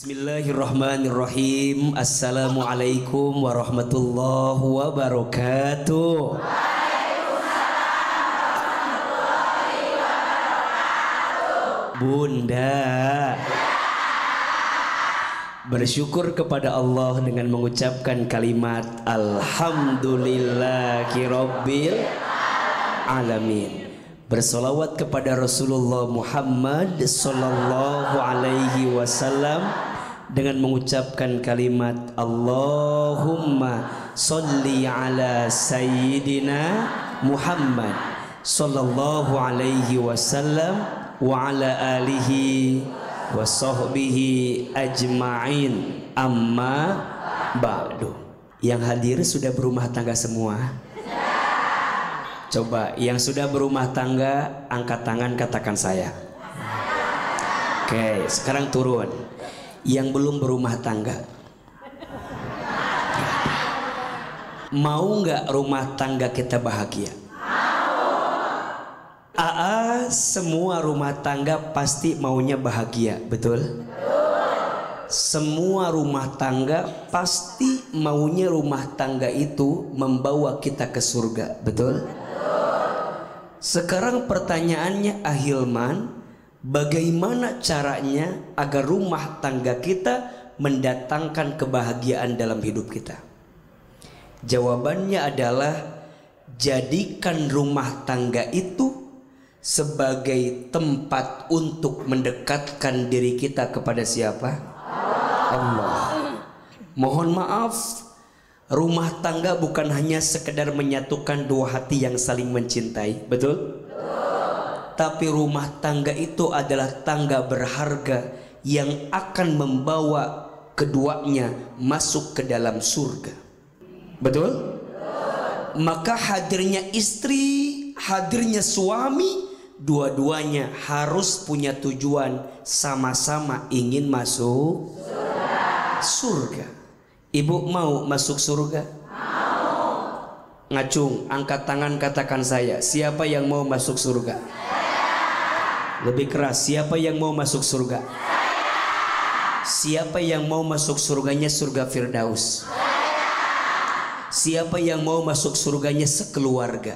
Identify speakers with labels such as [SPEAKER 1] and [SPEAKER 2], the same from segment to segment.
[SPEAKER 1] Bismillahirrahmanirrahim. Assalamualaikum warahmatullahi wabarakatuh. Bunda, bersyukur kepada Allah dengan mengucapkan kalimat Alhamdulillahirabbil alamin. Bersolawat kepada Rasulullah Muhammad sallallahu alaihi wasallam dengan mengucapkan kalimat Allahumma sholli ala sayyidina Muhammad sallallahu alaihi wasallam wa ala alihi wa sahbihi ajma'in, amma ba'du. Yang hadir sudah berumah tangga semua? Coba yang sudah berumah tangga angkat tangan, katakan saya. Oke, sekarang turun. Yang belum berumah tangga, mau nggak rumah tangga kita bahagia? Semua rumah tangga pasti maunya bahagia, betul? Semua rumah tangga pasti maunya rumah tangga itu membawa kita ke surga, betul? Sekarang pertanyaannya, Ahilman, bagaimana caranya agar rumah tangga kita mendatangkan kebahagiaan dalam hidup kita? Jawabannya adalah jadikan rumah tangga itu sebagai tempat untuk mendekatkan diri kita kepada siapa? Allah. Mohon maaf, rumah tangga bukan hanya sekedar menyatukan dua hati yang saling mencintai, betul? Tapi rumah tangga itu adalah tangga berharga yang akan membawa keduanya masuk ke dalam surga, betul? Maka hadirnya istri, hadirnya suami, dua-duanya harus punya tujuan, sama-sama ingin masuk surga. Ibu mau masuk surga? Mau. Ngacung, angkat tangan, katakan saya. Siapa yang mau masuk surga? Lebih keras, siapa yang mau masuk surga? Siapa yang mau masuk surganya surga Firdaus? Siapa yang mau masuk surganya sekeluarga?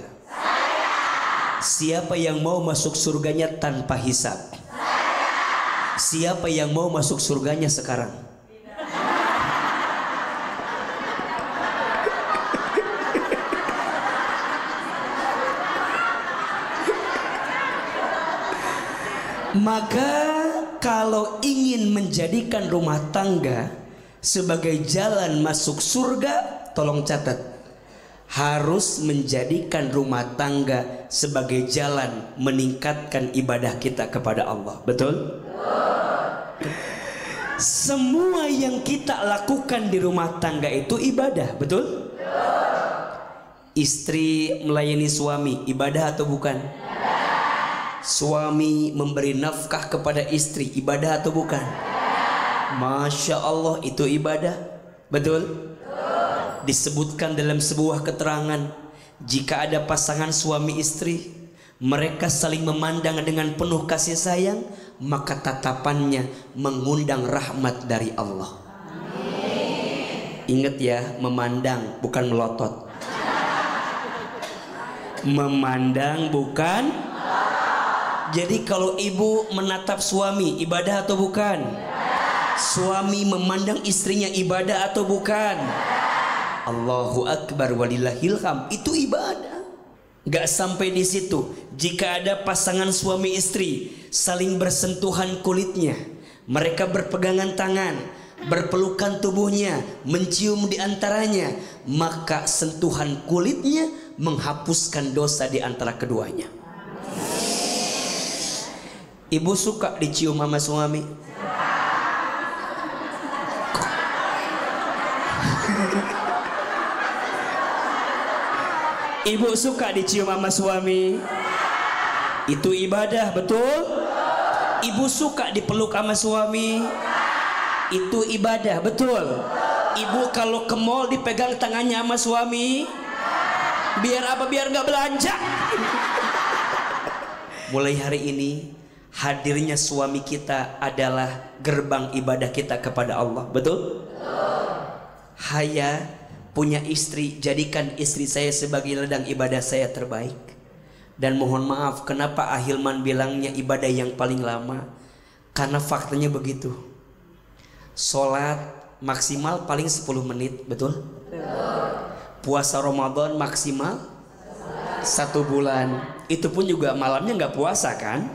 [SPEAKER 1] Siapa yang mau masuk surganya tanpa hisab? Siapa yang mau masuk surganya sekarang? Maka kalau ingin menjadikan rumah tangga sebagai jalan masuk surga, tolong catat, harus menjadikan rumah tangga sebagai jalan meningkatkan ibadah kita kepada Allah, betul? Semua yang kita lakukan di rumah tangga itu ibadah, betul? Istri melayani suami, ibadah atau bukan? Suami memberi nafkah kepada istri, ibadah atau bukan? Masya Allah, itu ibadah, betul? Disebutkan dalam sebuah keterangan, jika ada pasangan suami istri, mereka saling memandang dengan penuh kasih sayang, maka tatapannya mengundang rahmat dari Allah. Ingat ya, memandang bukan melotot. Memandang bukan. Jadi kalau ibu menatap suami, ibadah atau bukan? Suami memandang istrinya, ibadah atau bukan? Allahu Akbar walillahil hamd, itu ibadah. Gak sampai di situ, jika ada pasangan suami istri saling bersentuhan kulitnya, mereka berpegangan tangan, berpelukan tubuhnya, mencium di antaranya, maka sentuhan kulitnya menghapuskan dosa di antara keduanya. Ibu suka dicium sama suami? Ibu suka dicium sama suami? Itu ibadah, betul? Ibu suka dipeluk sama suami? Itu ibadah, betul? Ibu kalau ke mall dipegang tangannya sama suami? Biar apa? Biar nggak belanja. Mulai hari ini hadirnya suami kita adalah gerbang ibadah kita kepada Allah. Betul? Haya punya istri, jadikan istri saya sebagai ladang ibadah saya terbaik. Dan mohon maaf, kenapa Ahilman bilangnya ibadah yang paling lama? Karena faktanya begitu. Sholat maksimal paling 10 menit, betul? Puasa Ramadan maksimal 1 bulan. Itu pun juga malamnya nggak puasa kan?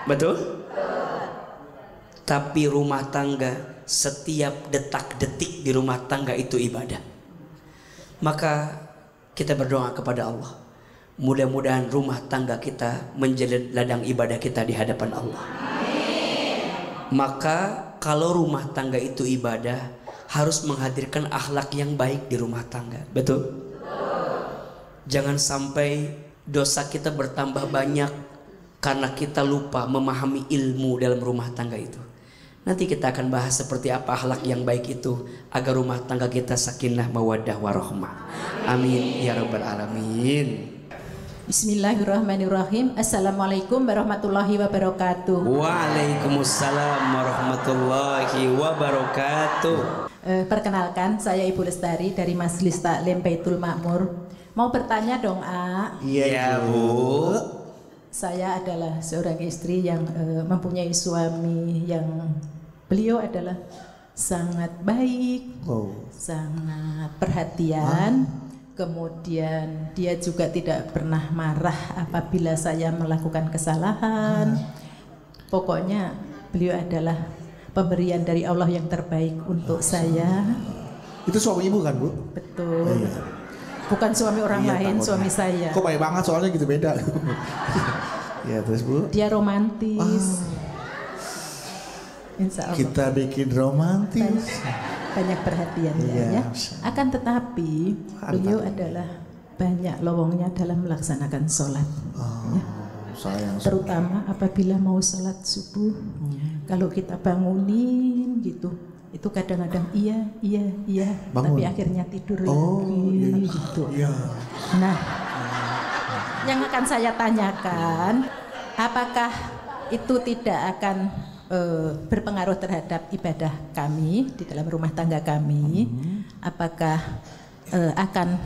[SPEAKER 1] Betul? Tapi rumah tangga, setiap detak-detik di rumah tangga itu ibadah. Maka kita berdoa kepada Allah, mudah-mudahan rumah tangga kita menjadi ladang ibadah kita di hadapan Allah. Maka kalau rumah tangga itu ibadah, harus menghadirkan akhlak yang baik di rumah tangga. Betul? Jangan sampai dosa kita bertambah banyak karena kita lupa memahami ilmu dalam rumah tangga itu. Nanti kita akan bahas seperti apa akhlak yang baik itu agar rumah tangga kita sakinah mawaddah warahmah. Amin ya rabbal alamin.
[SPEAKER 2] Bismillahirrahmanirrahim. Assalamualaikum warahmatullahi wabarakatuh.
[SPEAKER 1] Waalaikumsalam warahmatullahi wabarakatuh.
[SPEAKER 2] Perkenalkan, saya Ibu Lestari dari Majelis Taklim Baitul Makmur. Mau bertanya dong, A?
[SPEAKER 1] Iya, Bu.
[SPEAKER 2] Saya adalah seorang istri yang mempunyai suami yang beliau adalah sangat baik, sangat perhatian. Kemudian dia juga tidak pernah marah apabila saya melakukan kesalahan. Pokoknya beliau adalah pemberian dari Allah yang terbaik untuk saya.
[SPEAKER 3] Itu suami ibu kan, Bu?
[SPEAKER 2] Betul. Bukan suami orang lain, suami saya.
[SPEAKER 3] Kok baik banget soalnya gitu, beda. Ya terus Bu.
[SPEAKER 2] Dia romantis. Insya Allah.
[SPEAKER 3] Kita bikin romantis.
[SPEAKER 2] Banyak perhatian ya. Akan tetapi beliau adalah banyak lowongnya dalam melaksanakan sholat. Ya. Terutama apabila mau sholat subuh. Kalau kita bangunin gitu, itu kadang-kadang iya, tapi akhirnya tidur lagi gitu. Nah, yang akan saya tanyakan, apakah itu tidak akan berpengaruh terhadap ibadah kami di dalam rumah tangga kami? Apakah akan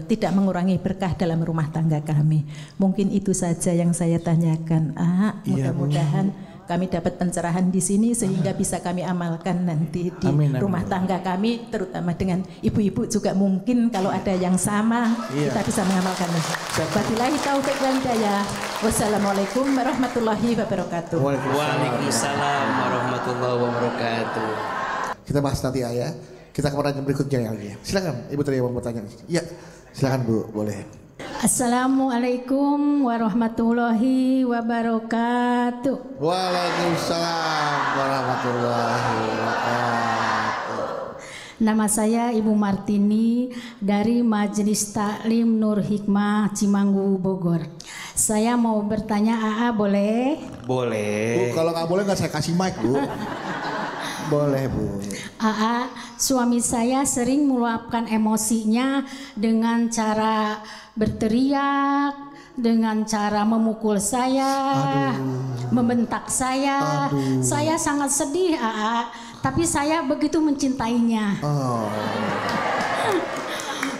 [SPEAKER 2] tidak mengurangi berkah dalam rumah tangga kami? Mungkin itu saja yang saya tanyakan. Mudah-mudahan kami dapat pencerahan di sini sehingga bisa kami amalkan nanti di rumah tangga kami, terutama dengan ibu-ibu juga mungkin kalau ada yang sama kita bisa mengamalkannya. Wabillahi taufiq wal hidayah. Wassalamualaikum warahmatullahi wabarakatuh.
[SPEAKER 1] Waalaikumsalam warahmatullahi wabarakatuh.
[SPEAKER 3] Kita bahas nanti ya. Kita ke pertanyaan berikutnya lagi. Silakan, Ibu tadi yang mau bertanya. Ya, silakan Bu, boleh.
[SPEAKER 4] Assalamualaikum warahmatullahi wabarakatuh.
[SPEAKER 3] Waalaikumsalam warahmatullahi wabarakatuh.
[SPEAKER 4] Nama saya Ibu Martini dari Majelis Taklim Nur Hikmah Cimanggu Bogor. Saya mau bertanya, AA boleh?
[SPEAKER 1] Boleh.
[SPEAKER 3] Bu, kalau nggak boleh nggak saya kasih mic, Bu. Boleh, Bu.
[SPEAKER 4] AA, suami saya sering meluapkan emosinya dengan cara berteriak, dengan cara memukul saya, membentak saya. Saya sangat sedih, AA, tapi saya begitu mencintainya.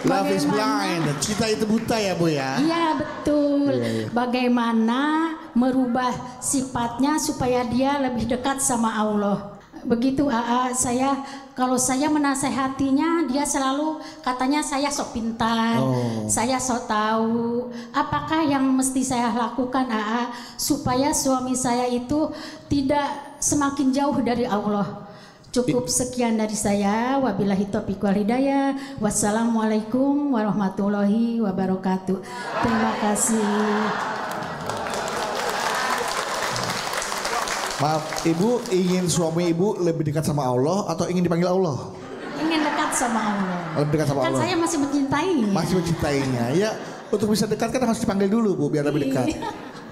[SPEAKER 3] Love is blind. Cinta itu buta ya, Bu ya?
[SPEAKER 4] Iya, betul. Bagaimana merubah sifatnya supaya dia lebih dekat sama Allah? Begitu AA, kalau saya menasehatinya, dia selalu katanya saya sok pintar, saya sok tahu. Apakah yang mesti saya lakukan AA supaya suami saya itu tidak semakin jauh dari Allah? Cukup sekian dari saya. Wabillahi taufiq wal hidayah. Wassalamualaikum warahmatullahi wabarakatuh. Terima kasih.
[SPEAKER 3] Maaf, Ibu ingin suami Ibu lebih dekat sama Allah atau ingin dipanggil Allah?
[SPEAKER 4] Ingin dekat sama Allah.
[SPEAKER 3] Lebih dekat sama Allah.
[SPEAKER 4] Kan saya masih mencintainya.
[SPEAKER 3] Masih mencintainya. Ya, untuk bisa dekat kan harus dipanggil dulu, Bu, biar lebih dekat.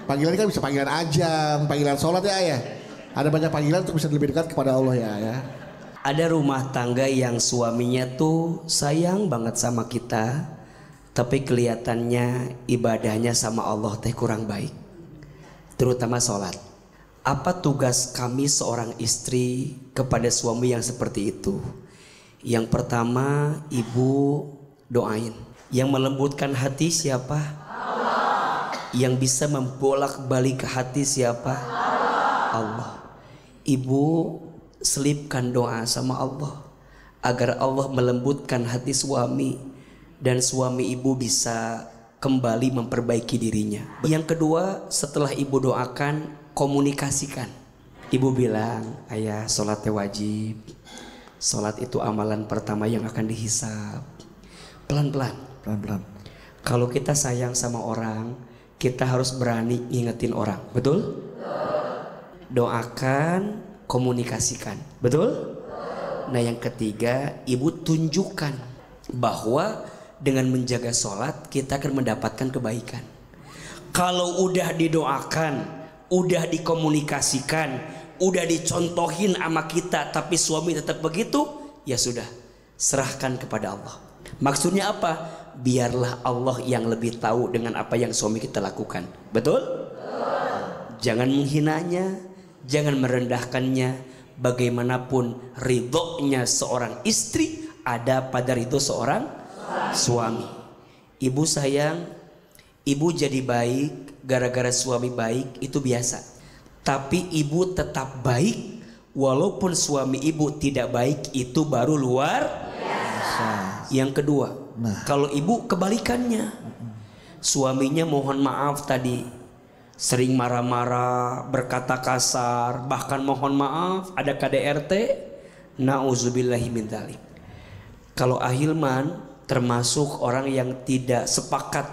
[SPEAKER 3] Panggilan kan bisa panggilan azan, panggilan sholat ya. Ada banyak panggilan untuk bisa lebih dekat kepada Allah ya.
[SPEAKER 1] Ada rumah tangga yang suaminya tuh sayang banget sama kita, tapi kelihatannya ibadahnya sama Allah teh kurang baik, terutama sholat. Apa tugas kami seorang istri kepada suami yang seperti itu? Yang pertama, ibu doain. Yang melembutkan hati siapa? Allah. Yang bisa membolak-balik hati siapa? Allah. Ibu selipkan doa sama Allah agar Allah melembutkan hati suami dan suami ibu bisa kembali memperbaiki dirinya. Yang kedua, setelah ibu doakan, komunikasikan. Ibu bilang, ayah sholatnya wajib, sholat itu amalan pertama yang akan dihisab. Pelan-pelan. Kalau kita sayang sama orang, kita harus berani ngingetin orang. Betul? Doakan, komunikasikan. Betul? Nah, yang ketiga, ibu tunjukkan bahwa dengan menjaga sholat kita akan mendapatkan kebaikan. Kalau udah didoakan, udah dikomunikasikan, udah dicontohin sama kita, tapi suami tetap begitu, ya sudah, serahkan kepada Allah. Maksudnya apa? Biarlah Allah yang lebih tahu dengan apa yang suami kita lakukan. Betul? Jangan menghinanya, jangan merendahkannya. Bagaimanapun ridhonya seorang istri ada pada ridho seorang suami. Ibu sayang, ibu jadi baik gara-gara suami baik, itu biasa. Tapi ibu tetap baik walaupun suami ibu tidak baik, itu baru luar biasa. Yang kedua, kalau ibu kebalikannya, suaminya mohon maaf tadi, sering marah-marah, berkata kasar, bahkan mohon maaf, ada KDRT, na'udzubillahi min dzalik. Kalau Ahilman termasuk orang yang tidak sepakat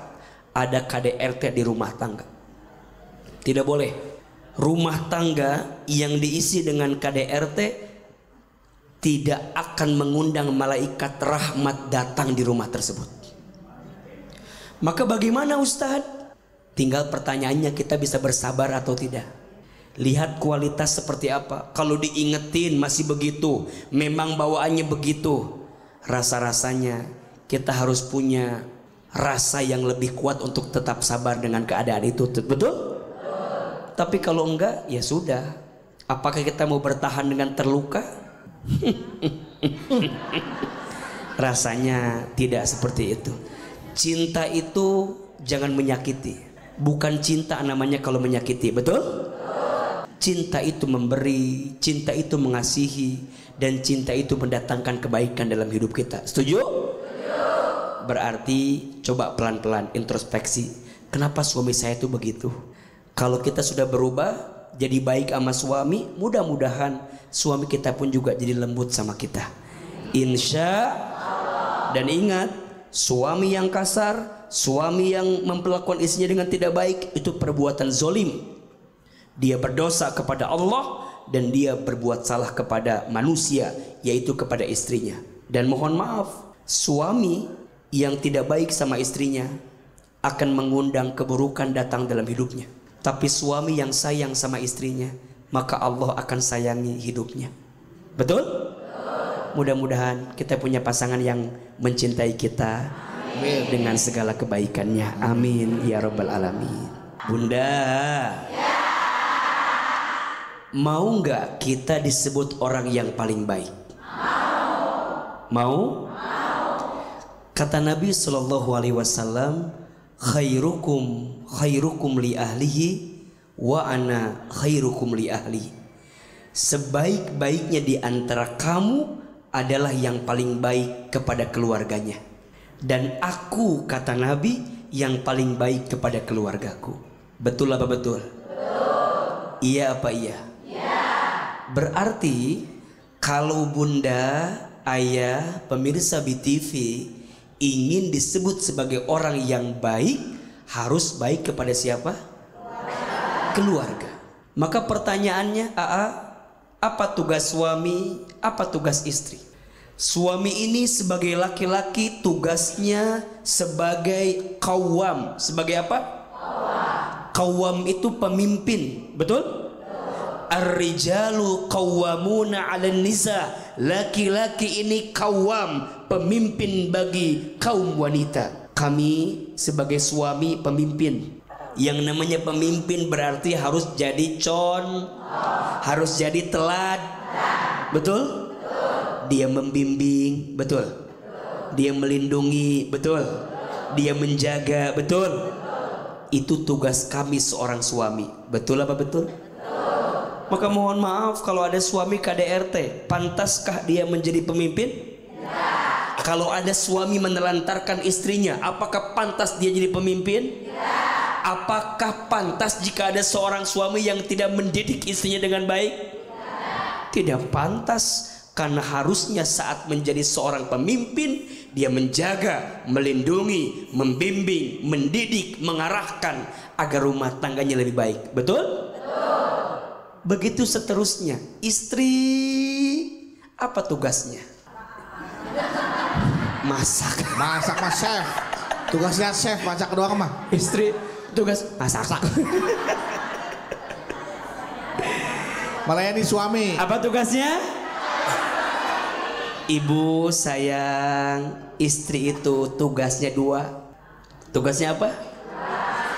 [SPEAKER 1] ada KDRT di rumah tangga. Tidak boleh. Rumah tangga yang diisi dengan KDRT tidak akan mengundang malaikat rahmat datang di rumah tersebut. Maka bagaimana Ustadz? Tinggal pertanyaannya, kita bisa bersabar atau tidak. Lihat kualitas seperti apa. Kalau diingetin masih begitu, memang bawaannya begitu, rasa-rasanya kita harus punya rasa yang lebih kuat untuk tetap sabar dengan keadaan itu. Betul? Tapi kalau enggak, ya sudah. Apakah kita mau bertahan dengan terluka? Rasanya tidak seperti itu. Cinta itu jangan menyakiti. Bukan cinta namanya kalau menyakiti. Betul? Cinta itu memberi, cinta itu mengasihi, dan cinta itu mendatangkan kebaikan dalam hidup kita. Setuju? Berarti coba pelan-pelan introspeksi. Kenapa suami saya itu begitu? Kalau kita sudah berubah jadi baik sama suami, mudah-mudahan suami kita pun juga jadi lembut sama kita. Insya Allah. Dan ingat, suami yang kasar, suami yang memperlakukan istrinya dengan tidak baik, itu perbuatan zolim. Dia berdosa kepada Allah dan dia berbuat salah kepada manusia, yaitu kepada istrinya. Dan mohon maaf, suami yang tidak baik sama istrinya akan mengundang keburukan datang dalam hidupnya. Tapi suami yang sayang sama istrinya, maka Allah akan sayangi hidupnya. Betul? Mudah-mudahan kita punya pasangan yang mencintai kita dengan segala kebaikannya. Amin ya rabbal alamin. Bunda, mau nggak kita disebut orang yang paling baik? Mau? Kata Nabi SAW, khairukum li ahlihi wa ana khairukum li ahli. Sebaik-baiknya di antara kamu adalah yang paling baik kepada keluarganya, dan aku, kata Nabi, yang paling baik kepada keluargaku. Betul apa betul? Iya apa iya? Berarti kalau bunda, ayah, pemirsa BTV ingin disebut sebagai orang yang baik, harus baik kepada siapa? Keluarga. Maka pertanyaannya, apa tugas suami, apa tugas istri? Suami ini sebagai laki-laki tugasnya sebagai qawwam. Sebagai apa? Qawwam itu pemimpin, betul? Ar-rijalu qawwamuna 'alan nisa. Laki-laki ini qawwam, pemimpin bagi kaum wanita. Kami sebagai suami pemimpin Yang namanya pemimpin berarti harus jadi harus jadi telat. Betul? Dia membimbing, betul. Dia melindungi, betul. Dia menjaga, betul. Itu tugas kami seorang suami. Betul apa betul? Maka mohon maaf kalau ada suami KDRT, pantaskah dia menjadi pemimpin? Kalau ada suami menelantarkan istrinya, apakah pantas dia jadi pemimpin? Apakah pantas jika ada seorang suami yang tidak mendidik istrinya dengan baik? Tidak pantas. Karena harusnya saat menjadi seorang pemimpin, dia menjaga, melindungi, membimbing, mendidik, mengarahkan agar rumah tangganya lebih baik. Betul? Begitu seterusnya. Istri apa tugasnya? Masak.
[SPEAKER 3] Masak mas chef. Tugasnya chef, masak doang mah.
[SPEAKER 1] Istri tugas masak.
[SPEAKER 3] Melayani suami.
[SPEAKER 1] Apa tugasnya? Ibu sayang, istri itu tugasnya 2. Tugasnya apa?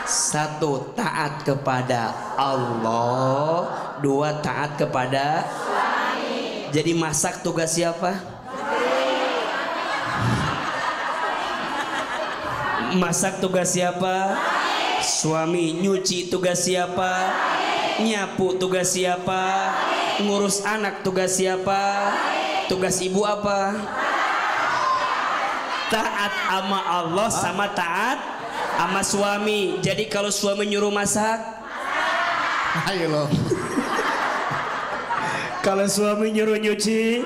[SPEAKER 1] 1, taat kepada Allah. 2, taat kepada suami. Jadi masak tugas siapa? Masak tugas siapa? Suami. Nyuci tugas siapa? Nyapu tugas siapa? Ngurus anak tugas siapa? Tugas ibu apa? Taat sama Allah sama taat sama suami. Jadi kalau suami nyuruh masak,
[SPEAKER 3] ayo loh.
[SPEAKER 1] Kalau suami nyuruh nyuci,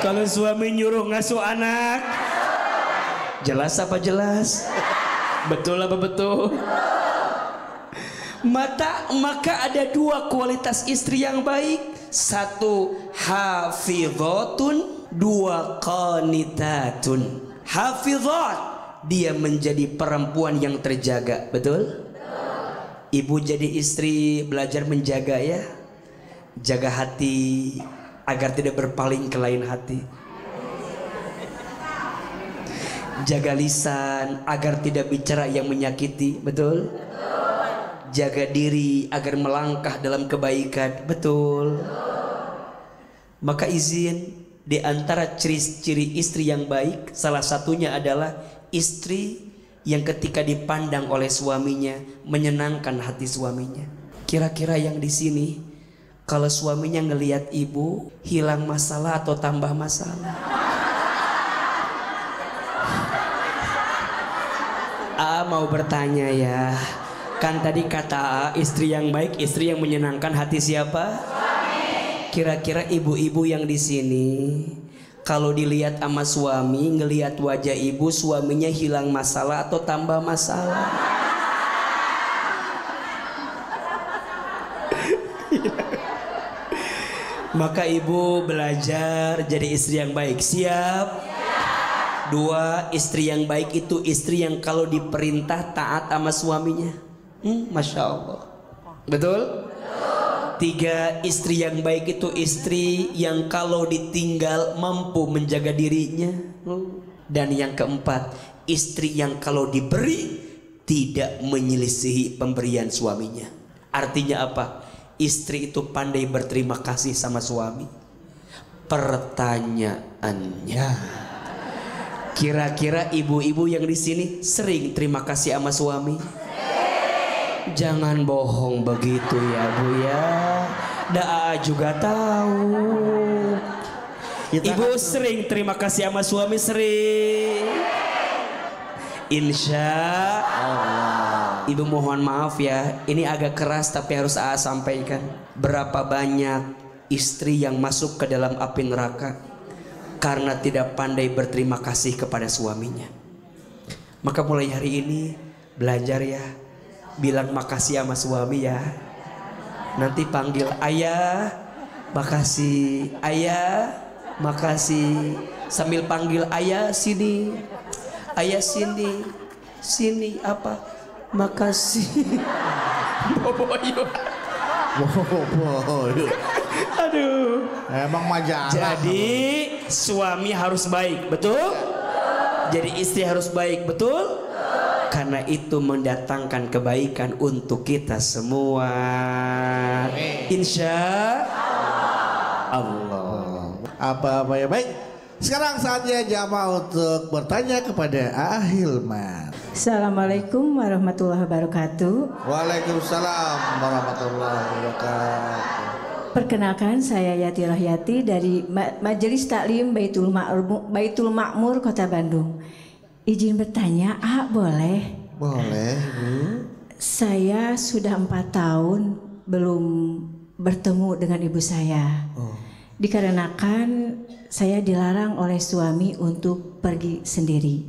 [SPEAKER 1] kalau suami nyuruh ngasuh anak, jelas apa jelas? Betul apa betul? Maka ada 2 kualitas istri yang baik. 1, hafizatun. 2, qanitatun. Hafizat, dia menjadi perempuan yang terjaga. Betul? Ibu jadi istri belajar menjaga ya. Jaga hati agar tidak berpaling ke lain hati. Jaga lisan agar tidak bicara yang menyakiti. Betul? Jaga diri agar melangkah dalam kebaikan. Betul? Maka izin, di antara ciri-ciri istri yang baik, salah satunya adalah istri yang ketika dipandang oleh suaminya menyenangkan hati suaminya. Kira-kira yang di sini, kalau suaminya ngelihat ibu, hilang masalah atau tambah masalah? Mau bertanya ya. Kan tadi kata istri yang baik, istri yang menyenangkan hati siapa? Kira-kira ibu-ibu yang di sini, kalau dilihat sama suami, ngelihat wajah ibu, suaminya hilang masalah atau tambah masalah? Maka ibu belajar jadi istri yang baik. Siap? 2, istri yang baik itu istri yang kalau diperintah taat sama suaminya. Masya Allah. Betul? 3, istri yang baik itu istri yang kalau ditinggal mampu menjaga dirinya. Dan yang keempat, istri yang kalau diberi tidak menyelisihi pemberian suaminya. Artinya apa? Istri itu pandai berterima kasih sama suami. Pertanyaannya, kira-kira ibu-ibu yang di sini sering terima kasih sama suami? Jangan bohong begitu ya Bu ya. Daa juga tahu. Ibu sering terima kasih sama suami, sering. Insya Allah. Ibu mohon maaf ya, ini agak keras tapi harus Aa sampaikan. Berapa banyak istri yang masuk ke dalam api neraka karena tidak pandai berterima kasih kepada suaminya. Maka mulai hari ini belajar ya, bilang makasih sama suami ya. Nanti panggil ayah, makasih, ayah, makasih. Sambil panggil ayah sini, ayah sini, sini apa? Makasih. Boboyo.
[SPEAKER 3] Boboyo.
[SPEAKER 1] Aduh.
[SPEAKER 3] Emang majalah.
[SPEAKER 1] Jadi suami harus baik, betul? Jadi istri harus baik, betul? Karena itu mendatangkan kebaikan untuk kita semua. Insya Allah.
[SPEAKER 3] Apa-apa ya, baik. Sekarang saatnya jamaah untuk bertanya kepada Hilman.
[SPEAKER 2] Assalamualaikum warahmatullahi wabarakatuh.
[SPEAKER 3] Waalaikumsalam warahmatullahi wabarakatuh.
[SPEAKER 2] Perkenalkan, saya Yati Rohyati dari Majelis Taklim Baitul Makmur Kota Bandung. Izin bertanya, boleh?
[SPEAKER 3] Boleh, Bu.
[SPEAKER 2] Saya sudah 4 tahun belum bertemu dengan ibu saya. Dikarenakan saya dilarang oleh suami untuk pergi sendiri.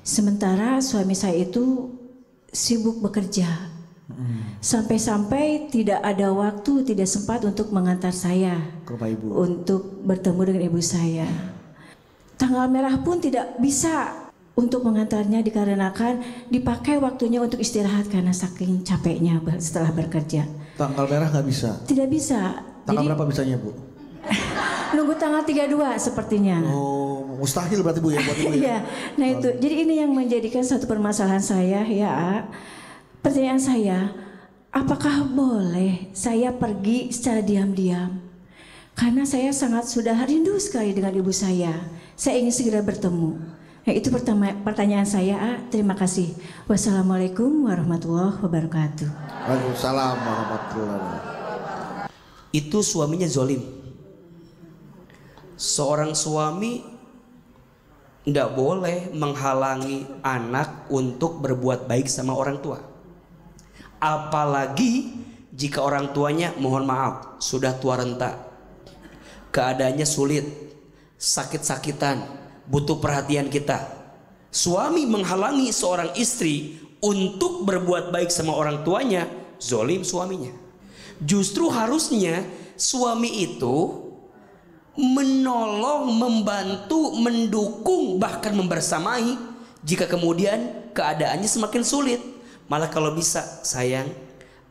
[SPEAKER 2] Sementara suami saya itu sibuk bekerja. Sampai-sampai tidak ada waktu, tidak sempat untuk mengantar saya
[SPEAKER 3] ke rumah ibu,
[SPEAKER 2] untuk bertemu dengan ibu saya. Tanggal merah pun tidak bisa untuk mengantarnya dikarenakan dipakai waktunya untuk istirahat karena saking capeknya setelah bekerja.
[SPEAKER 3] Tanggal merah nggak bisa?
[SPEAKER 2] Tidak bisa.
[SPEAKER 3] Tanggal berapa bisanya, Bu?
[SPEAKER 2] Nunggu tanggal 32 sepertinya.
[SPEAKER 3] Oh, mustahil berarti, Bu, ya buat ibu ya?
[SPEAKER 2] Iya, nah itu. Jadi ini yang menjadikan satu permasalahan saya ya. Pertanyaan saya, apakah boleh saya pergi secara diam-diam? Karena saya sangat sudah rindu sekali dengan ibu saya. Saya ingin segera bertemu. Nah, itu pertanyaan saya. Terima kasih. Wassalamualaikum warahmatullahi wabarakatuh.
[SPEAKER 3] Waalaikumsalam warahmatullahi wabarakatuh.
[SPEAKER 1] Itu suaminya zolim. Seorang suami tidak boleh menghalangi anak untuk berbuat baik sama orang tua. Apalagi jika orang tuanya, mohon maaf, sudah tua renta, keadaannya sulit, sakit-sakitan, butuh perhatian kita. Suami menghalangi seorang istri untuk berbuat baik sama orang tuanya, zolim suaminya. Justru harusnya suami itu menolong, membantu, mendukung, bahkan membersamai jika kemudian keadaannya semakin sulit. Malah kalau bisa, sayang,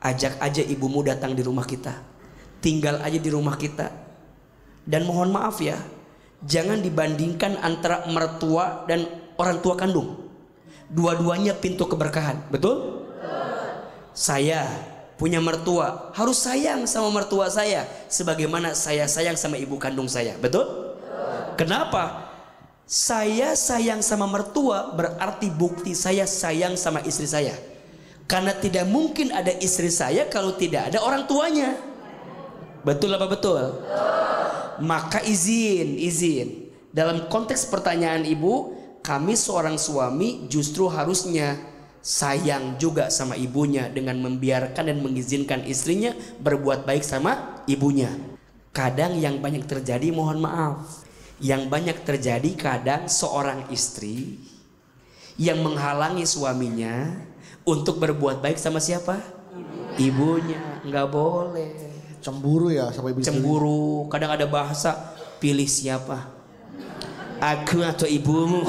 [SPEAKER 1] ajak aja ibumu datang di rumah kita, tinggal aja di rumah kita. Dan mohon maaf ya, jangan dibandingkan antara mertua dan orang tua kandung. Dua-duanya pintu keberkahan, betul? Saya punya mertua, harus sayang sama mertua saya sebagaimana saya sayang sama ibu kandung saya, betul? Kenapa? Saya sayang sama mertua berarti bukti saya sayang sama istri saya. Karena tidak mungkin ada istri saya kalau tidak ada orang tuanya. Betul apa betul? Maka izin. Dalam konteks pertanyaan ibu, kami seorang suami justru harusnya sayang juga sama ibunya dengan membiarkan dan mengizinkan istrinya berbuat baik sama ibunya. Kadang yang banyak terjadi, mohon maaf, yang banyak terjadi kadang seorang istri yang menghalangi suaminya untuk berbuat baik sama siapa? Ibunya. Nggak boleh.
[SPEAKER 3] Cemburu ya sama ibu.
[SPEAKER 1] Cemburu. Kadang ada bahasa, pilih siapa? Aku atau ibumu?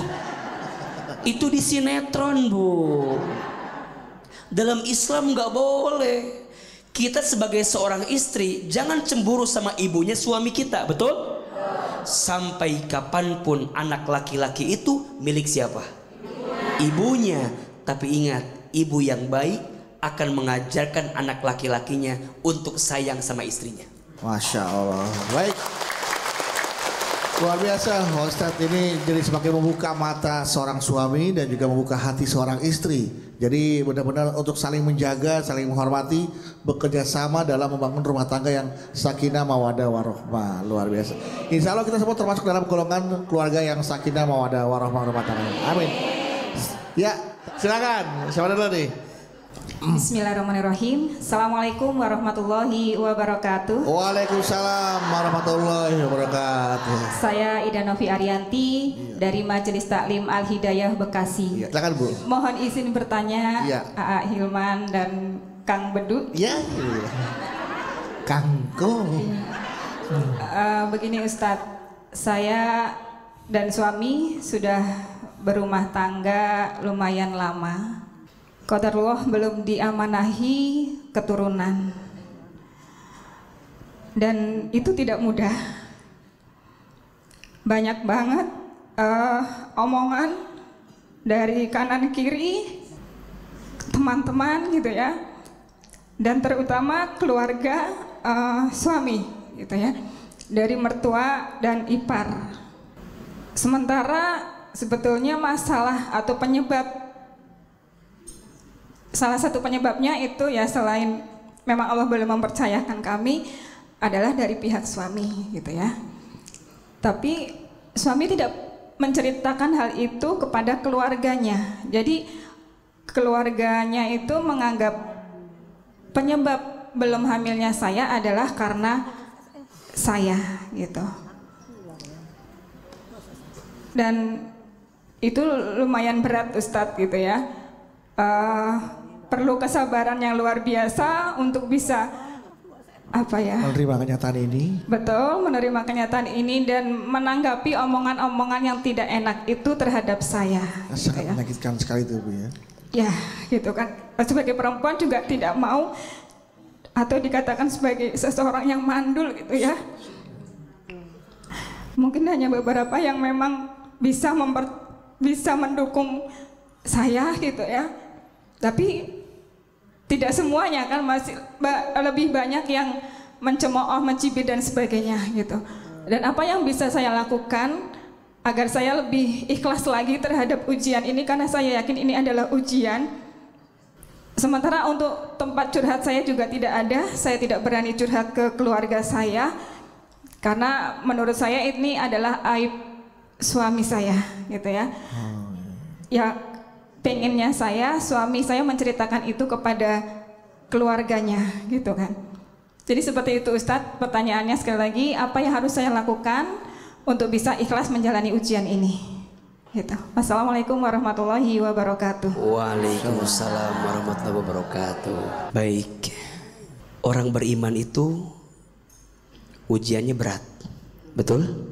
[SPEAKER 1] Itu di sinetron, Bu. Dalam Islam nggak boleh. Kita sebagai seorang istri jangan cemburu sama ibunya suami kita, betul? Sampai kapanpun anak laki-laki itu milik siapa? Ibunya. Tapi ingat, ibu yang baik akan mengajarkan anak laki-lakinya untuk sayang sama istrinya.
[SPEAKER 3] Masya Allah. Baik. Luar biasa, Ustadz ini jadi semakin membuka mata seorang suami dan juga membuka hati seorang istri. Jadi benar-benar untuk saling menjaga, saling menghormati, bekerja sama dalam membangun rumah tangga yang sakinah, mawadah, warohmah. Luar biasa. Insya Allah kita semua termasuk dalam golongan keluarga yang sakinah, mawadah, warohmah rumah tangga. Amin. Ya, silakan. Siapa dulu nih?
[SPEAKER 5] Bismillahirrahmanirrahim. Assalamualaikum warahmatullahi wabarakatuh.
[SPEAKER 3] Waalaikumsalam warahmatullahi wabarakatuh.
[SPEAKER 5] Saya Ida Novi Arianti dari Majelis Taklim Al Hidayah Bekasi.
[SPEAKER 3] Silakan, Bu.
[SPEAKER 5] Mohon izin bertanya, AA Hilman dan Kang Bedut.
[SPEAKER 3] Ya, Kangko.
[SPEAKER 5] Begini Ustadz, saya dan suami sudah berumah tangga lumayan lama. Qadarullah belum diamanahi keturunan. Dan itu tidak mudah. Banyak banget omongan dari kanan kiri
[SPEAKER 6] teman-teman gitu ya, dan terutama keluarga suami gitu ya, dari mertua dan ipar. Sementara sebetulnya masalah atau salah satu penyebabnya itu ya, selain memang Allah belum mempercayakan kami, adalah dari pihak suami gitu ya. Tapi suami tidak menceritakan hal itu kepada keluarganya. Jadi keluarganya itu menganggap penyebab belum hamilnya saya adalah karena saya gitu. Dan itu lumayan berat Ustadz gitu ya. Perlu kesabaran yang luar biasa untuk bisa menerima kenyataan ini. Betul, menerima kenyataan ini dan menanggapi omongan-omongan yang tidak enak itu terhadap saya.
[SPEAKER 3] Sangat menyakitkan sekali itu, Bu ya.
[SPEAKER 6] Ya, gitu kan. Sebagai perempuan juga tidak mau atau dikatakan sebagai seseorang yang mandul gitu ya. Mungkin hanya beberapa yang memang bisa mendukung saya gitu ya. Tapi tidak semuanya kan, masih lebih banyak yang mencemooh, mencibir dan sebagainya gitu. Dan apa yang bisa saya lakukan agar saya lebih ikhlas lagi terhadap ujian ini, karena saya yakin ini adalah ujian. Sementara untuk tempat curhat saya juga tidak ada, saya tidak berani curhat ke keluarga saya karena menurut saya ini adalah aib suami saya gitu ya. Ya pengennya suami saya menceritakan itu kepada keluarganya gitu kan. Jadi seperti itu Ustadz, pertanyaannya sekali lagi, apa yang harus saya lakukan untuk bisa ikhlas menjalani ujian ini gitu. Wassalamualaikum warahmatullahi wabarakatuh.
[SPEAKER 1] Waalaikumsalam warahmatullahi wabarakatuh. Baik, orang beriman itu ujiannya berat, betul?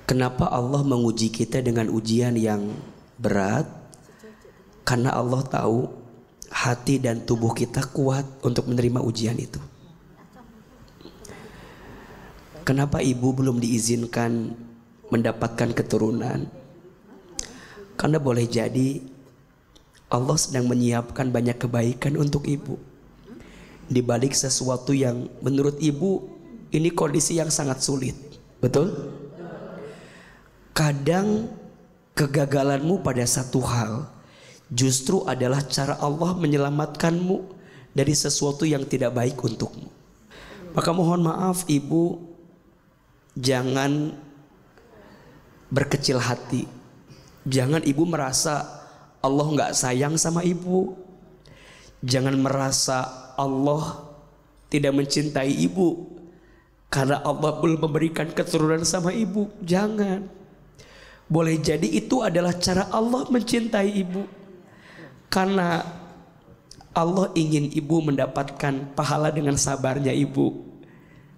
[SPEAKER 1] Kenapa Allah menguji kita dengan ujian yang berat? Karena Allah tahu hati dan tubuh kita kuat untuk menerima ujian itu. Kenapa ibu belum diizinkan mendapatkan keturunan? Karena boleh jadi Allah sedang menyiapkan banyak kebaikan untuk ibu, di balik sesuatu yang menurut ibu ini kondisi yang sangat sulit. Betul? Kadang kegagalanmu pada satu hal justru adalah cara Allah menyelamatkanmu dari sesuatu yang tidak baik untukmu. Maka mohon maaf ibu, jangan berkecil hati. Jangan ibu merasa Allah nggak sayang sama ibu. Jangan merasa Allah tidak mencintai ibu karena Allah belum memberikan keturunan sama ibu. Jangan. Boleh jadi itu adalah cara Allah mencintai ibu, karena Allah ingin ibu mendapatkan pahala dengan sabarnya ibu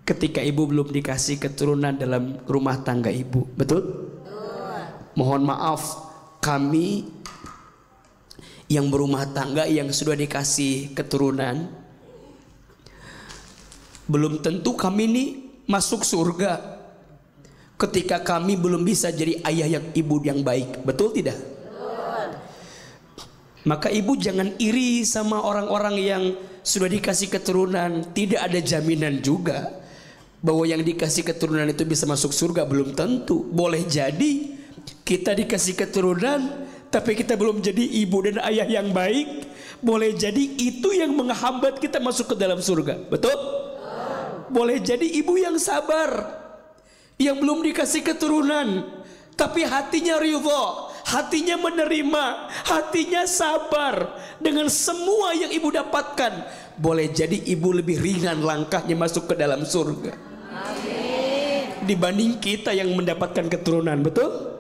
[SPEAKER 1] ketika ibu belum dikasih keturunan dalam rumah tangga ibu. Betul? Mohon maaf, kami yang berumah tangga yang sudah dikasih keturunan, belum tentu kami ini masuk surga ketika kami belum bisa jadi ayah yang ibu yang baik. Betul tidak? Maka ibu jangan iri sama orang-orang yang sudah dikasih keturunan. Tidak ada jaminan juga bahwa yang dikasih keturunan itu bisa masuk surga. Belum tentu. Boleh jadi kita dikasih keturunan tapi kita belum jadi ibu dan ayah yang baik. Boleh jadi itu yang menghambat kita masuk ke dalam surga. Betul? Boleh jadi ibu yang sabar, yang belum dikasih keturunan tapi hatinya ridha, hatinya menerima, hatinya sabar dengan semua yang ibu dapatkan. Boleh jadi ibu lebih ringan langkahnya masuk ke dalam surga. Amin. Dibanding kita yang mendapatkan keturunan. Betul?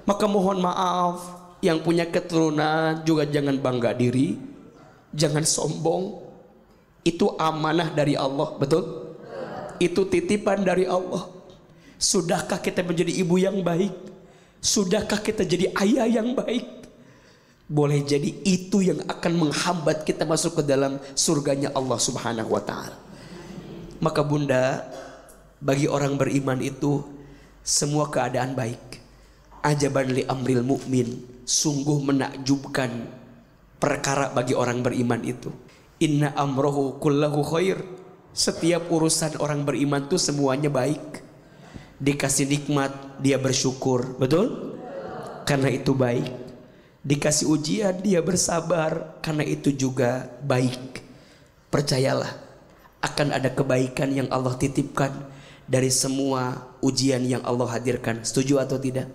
[SPEAKER 1] Maka mohon maaf, yang punya keturunan juga jangan bangga diri, jangan sombong. Itu amanah dari Allah. Betul? Itu titipan dari Allah. Sudahkah kita menjadi ibu yang baik? Sudahkah kita jadi ayah yang baik? Boleh jadi itu yang akan menghambat kita masuk ke dalam surganya Allah Subhanahu wa ta'ala. Maka bunda, bagi orang beriman itu semua keadaan baik. Ajaban li amril mu'min, sungguh menakjubkan perkara bagi orang beriman itu. Inna amrohu kullahu khair. Setiap urusan orang beriman itu semuanya baik. Dikasih nikmat dia bersyukur, betul? Karena itu baik. Dikasih ujian dia bersabar, karena itu juga baik. Percayalah, akan ada kebaikan yang Allah titipkan dari semua ujian yang Allah hadirkan. Setuju atau tidak?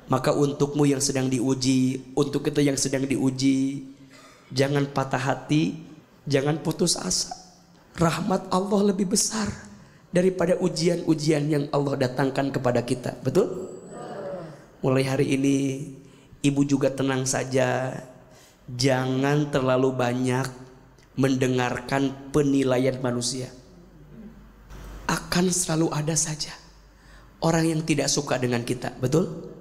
[SPEAKER 1] Maka untukmu yang sedang diuji, untuk kita yang sedang diuji, jangan patah hati, jangan putus asa. Rahmat Allah lebih besar daripada ujian-ujian yang Allah datangkan kepada kita. Betul? Mulai hari ini ibu juga tenang saja. Jangan terlalu banyak mendengarkan penilaian manusia. Akan selalu ada saja orang yang tidak suka dengan kita. Betul?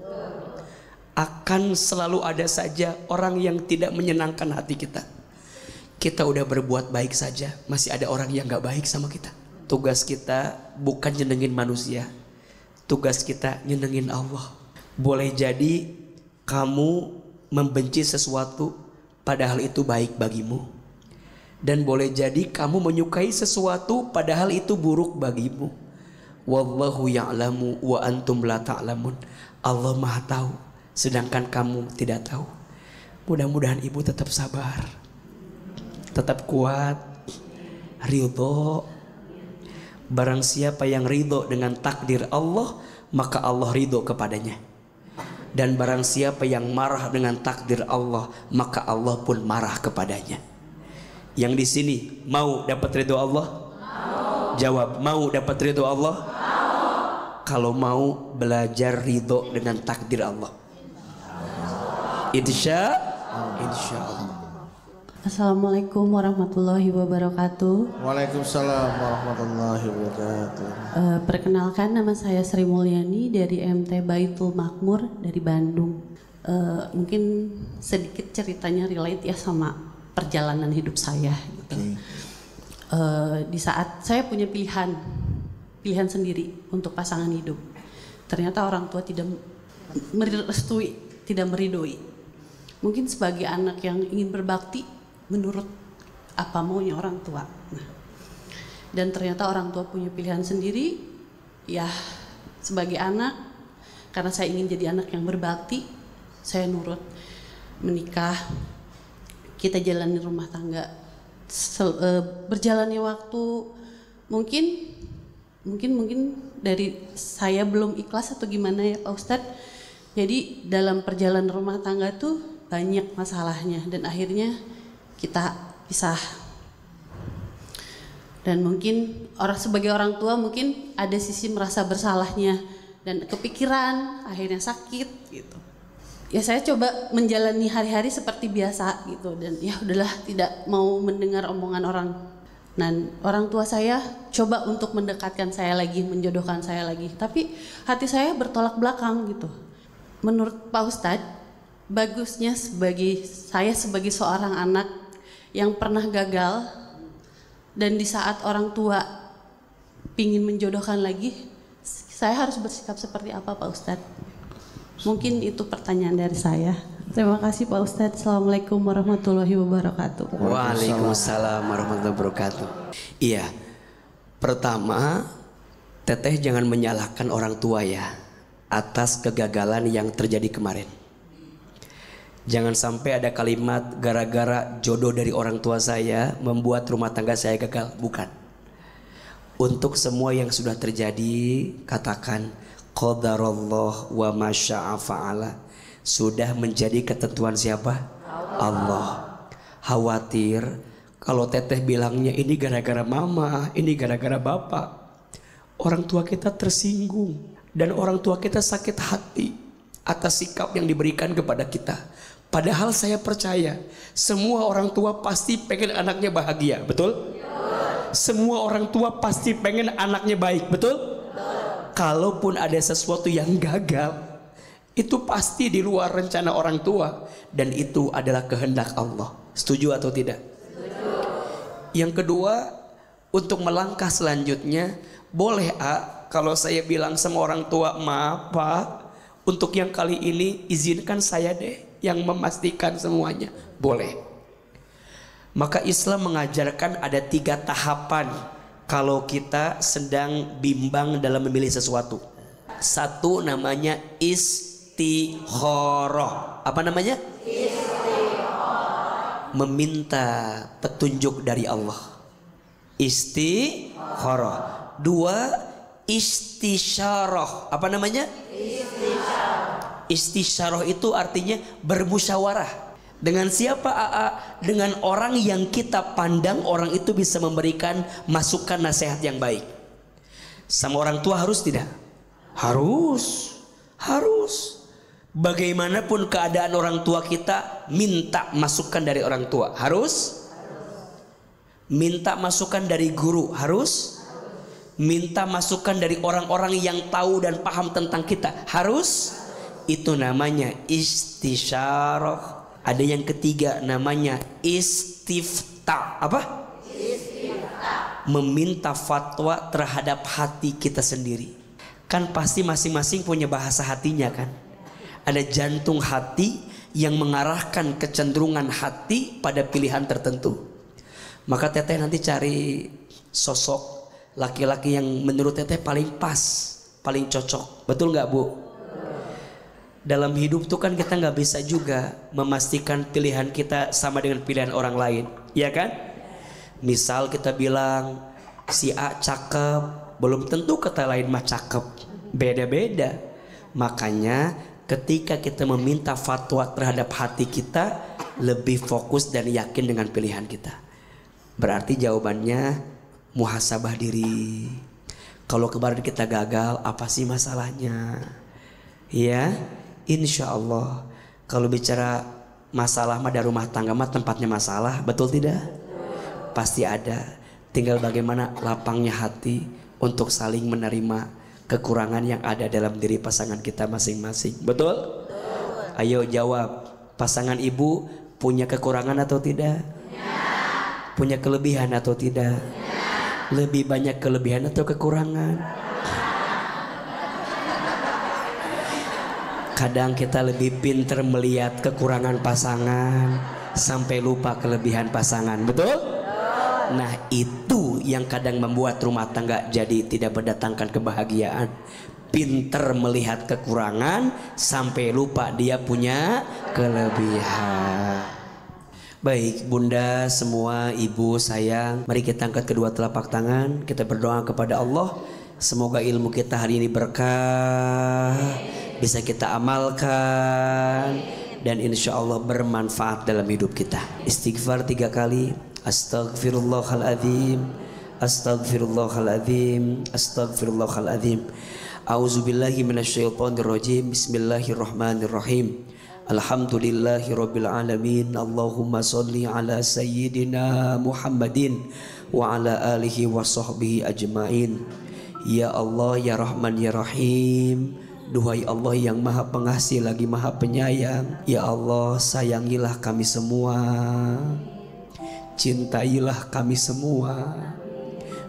[SPEAKER 1] Akan selalu ada saja orang yang tidak menyenangkan hati kita. Kita udah berbuat baik saja, masih ada orang yang gak baik sama kita. Tugas kita bukan nyenengin manusia, tugas kita nyenengin Allah. Boleh jadi kamu membenci sesuatu padahal itu baik bagimu, dan boleh jadi kamu menyukai sesuatu padahal itu buruk bagimu. Wallahu ya'lamu wa antum la ta'lamun. Allah Maha tahu sedangkan kamu tidak tahu. Mudah-mudahan ibu tetap sabar, tetap kuat, ridho. Barang siapa yang ridho dengan takdir Allah, maka Allah ridho kepadanya. Dan barang siapa yang marah dengan takdir Allah, maka Allah pun marah kepadanya. Yang di sini mau dapat ridho Allah? Mau. Jawab, mau dapat ridho Allah? Mau. Kalau mau, belajar ridho dengan takdir Allah. Insya Allah.
[SPEAKER 7] Assalamualaikum warahmatullahi wabarakatuh.
[SPEAKER 3] Waalaikumsalam warahmatullahi wabarakatuh.
[SPEAKER 7] Perkenalkan, nama saya Sri Mulyani dari MT Baitul Makmur dari Bandung. Mungkin sedikit ceritanya relate ya sama perjalanan hidup saya. Gitu. Di saat saya punya pilihan sendiri untuk pasangan hidup, ternyata orang tua tidak merestui, tidak meridoi. Mungkin sebagai anak yang ingin berbakti menurut apa maunya orang tua. Nah, dan ternyata orang tua punya pilihan sendiri. Ya, sebagai anak, karena saya ingin jadi anak yang berbakti, saya nurut, menikah, kita jalani rumah tangga. Berjalannya waktu, mungkin dari saya belum ikhlas atau gimana ya Pak Ustadz. Jadi dalam perjalanan rumah tangga tuh banyak masalahnya dan akhirnya kita pisah. Dan mungkin sebagai orang tua mungkin ada sisi merasa bersalahnya dan kepikiran, akhirnya sakit gitu. Ya saya coba menjalani hari-hari seperti biasa gitu, dan ya udahlah, tidak mau mendengar omongan orang. Dan orang tua saya coba untuk mendekatkan saya lagi, menjodohkan saya lagi, tapi hati saya bertolak belakang gitu. Menurut Pak Ustadz, bagusnya saya sebagai seorang anak yang pernah gagal, dan di saat orang tua pingin menjodohkan lagi, saya harus bersikap seperti apa Pak Ustadz? Mungkin itu pertanyaan dari saya. Terima kasih Pak Ustadz. Assalamualaikum warahmatullahi wabarakatuh.
[SPEAKER 1] Waalaikumsalam warahmatullahi wabarakatuh. Iya, pertama, Teteh jangan menyalahkan orang tua ya atas kegagalan yang terjadi kemarin. Jangan sampai ada kalimat gara-gara jodoh dari orang tua saya membuat rumah tangga saya gagal. Bukan. Untuk semua yang sudah terjadi, katakan qadarullah wa masya'a fa'ala. Sudah menjadi ketentuan siapa? Allah. Khawatir kalau Teteh bilangnya ini gara-gara mama, ini gara-gara bapak, orang tua kita tersinggung dan orang tua kita sakit hati atas sikap yang diberikan kepada kita. Padahal saya percaya semua orang tua pasti pengen anaknya bahagia, betul? Semua orang tua pasti pengen anaknya baik, betul? Kalaupun ada sesuatu yang gagal, itu pasti di luar rencana orang tua, dan itu adalah kehendak Allah. Setuju atau tidak? Setuju. Yang kedua, untuk melangkah selanjutnya, boleh kalau saya bilang sama orang tua, maaf Pak, untuk yang kali ini izinkan saya deh yang memastikan semuanya? Boleh. Maka Islam mengajarkan ada 3 tahapan kalau kita sedang bimbang dalam memilih sesuatu. 1 namanya istikharah. Apa namanya? Istikharah. Meminta petunjuk dari Allah. Istikharah. 2 istisyarah. Apa namanya? Istisyarah. Istisyarah itu artinya bermusyawarah. Dengan siapa AA? Dengan orang yang kita pandang orang itu bisa memberikan masukan nasihat yang baik. Sama orang tua harus tidak? Harus. Bagaimanapun keadaan orang tua kita, minta masukan dari orang tua. Harus. Minta masukan dari guru. Harus. Minta masukan dari orang-orang yang tahu dan paham tentang kita. Harus. Itu namanya istisyarah. Ada yang ketiga namanya istifta. Apa? Istifta. Meminta fatwa terhadap hati kita sendiri. Kan pasti masing-masing punya bahasa hatinya kan. Ada jantung hati yang mengarahkan kecenderungan hati pada pilihan tertentu. Maka teteh nanti cari sosok laki-laki yang menurut teteh paling pas, paling cocok. Betul nggak Bu? Dalam hidup tuh kan kita nggak bisa juga memastikan pilihan kita sama dengan pilihan orang lain, ya kan? Misal kita bilang si A cakep, belum tentu kata lain mah cakep, beda-beda. Makanya ketika kita meminta fatwa terhadap hati kita, lebih fokus dan yakin dengan pilihan kita. Berarti jawabannya muhasabah diri. Kalau kemarin kita gagal, apa sih masalahnya? Ya. Insya Allah kalau bicara masalah mah dari rumah tangga mah tempatnya masalah, betul tidak? Pasti ada. Tinggal bagaimana lapangnya hati untuk saling menerima kekurangan yang ada dalam diri pasangan kita masing-masing. Betul? Ayo jawab. Pasangan ibu punya kekurangan atau tidak? Punya kelebihan atau tidak? Lebih banyak kelebihan atau kekurangan? Kadang kita lebih pintar melihat kekurangan pasangan sampai lupa kelebihan pasangan. Betul? Nah itu yang kadang membuat rumah tangga jadi tidak mendatangkan kebahagiaan. Pintar melihat kekurangan sampai lupa dia punya kelebihan. Baik bunda semua, ibu sayang, mari kita angkat kedua telapak tangan, kita berdoa kepada Allah. Semoga ilmu kita hari ini berkah, bisa kita amalkan, dan insya Allah bermanfaat dalam hidup kita. Istighfar 3 kali. Astaghfirullahaladzim, astaghfirullahaladzim, astaghfirullahaladzim. A'udzubillahi minasyaitonirrajim. Bismillahirrahmanirrahim. Alhamdulillahi rabbil alamin. Allahumma sholli ala sayyidina Muhammadin wa ala alihi wa sahbihi ajmain. Ya Allah, ya Rahman, ya Rahim. Duhai Allah yang maha pengasih lagi maha penyayang, ya Allah sayangilah kami semua, cintailah kami semua,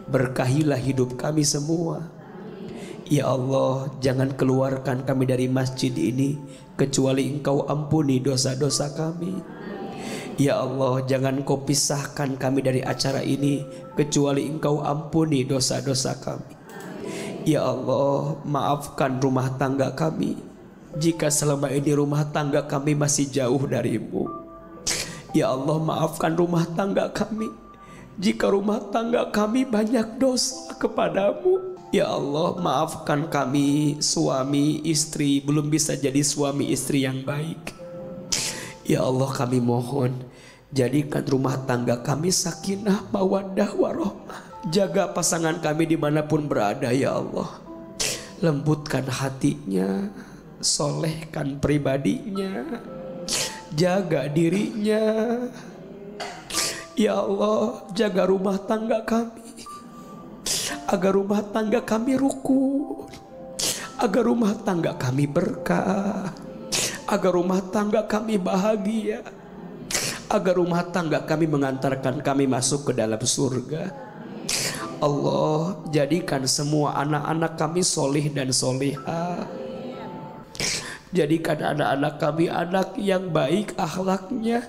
[SPEAKER 1] berkahilah hidup kami semua. Ya Allah, jangan keluarkan kami dari masjid ini kecuali Engkau ampuni dosa-dosa kami. Ya Allah, jangan Kau pisahkan kami dari acara ini kecuali Engkau ampuni dosa-dosa kami. Ya Allah, maafkan rumah tangga kami jika selama ini rumah tangga kami masih jauh dari-Mu. Ya Allah, maafkan rumah tangga kami jika rumah tangga kami banyak dosa kepada-Mu. Ya Allah, maafkan kami suami istri belum bisa jadi suami istri yang baik. Ya Allah, kami mohon jadikan rumah tangga kami sakinah mawaddah warahmah. Jaga pasangan kami dimanapun berada ya Allah. Lembutkan hatinya, solehkan pribadinya, jaga dirinya. Ya Allah, jaga rumah tangga kami agar rumah tangga kami rukun, agar rumah tangga kami berkah, agar rumah tangga kami bahagia, agar rumah tangga kami mengantarkan kami masuk ke dalam surga. Allah, jadikan semua anak-anak kami solih dan solihah. Jadikan anak-anak kami anak yang baik akhlaknya,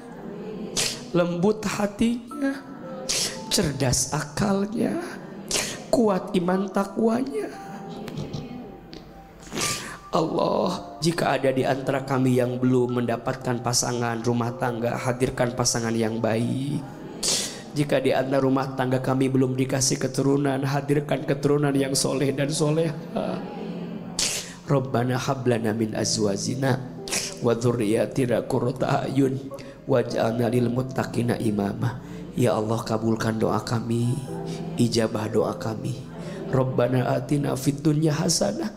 [SPEAKER 1] lembut hatinya, cerdas akalnya, kuat iman takwanya. Allah, jika ada di antara kami yang belum mendapatkan pasangan rumah tangga, hadirkan pasangan yang baik. Jika di antara rumah tangga kami belum dikasih keturunan, hadirkan keturunan yang soleh dan soleha. Rabbana hablana min azwajina wa dzurriyyatina qurrata a'yun waj'alna lil muttaqina imama. Ya Allah, kabulkan doa kami, ijabah doa kami. Rabbana atina fid dunya hasanah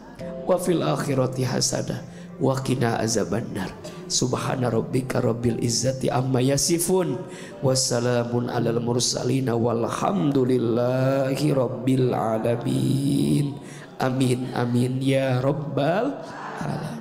[SPEAKER 1] wa fil akhirati hasanah wa qina azabannar. Subhana rabbika rabbil izzati amma yasifun wassalamun alal mursalin walhamdulillahi rabbil alamin. Amin amin ya rabbal alamin.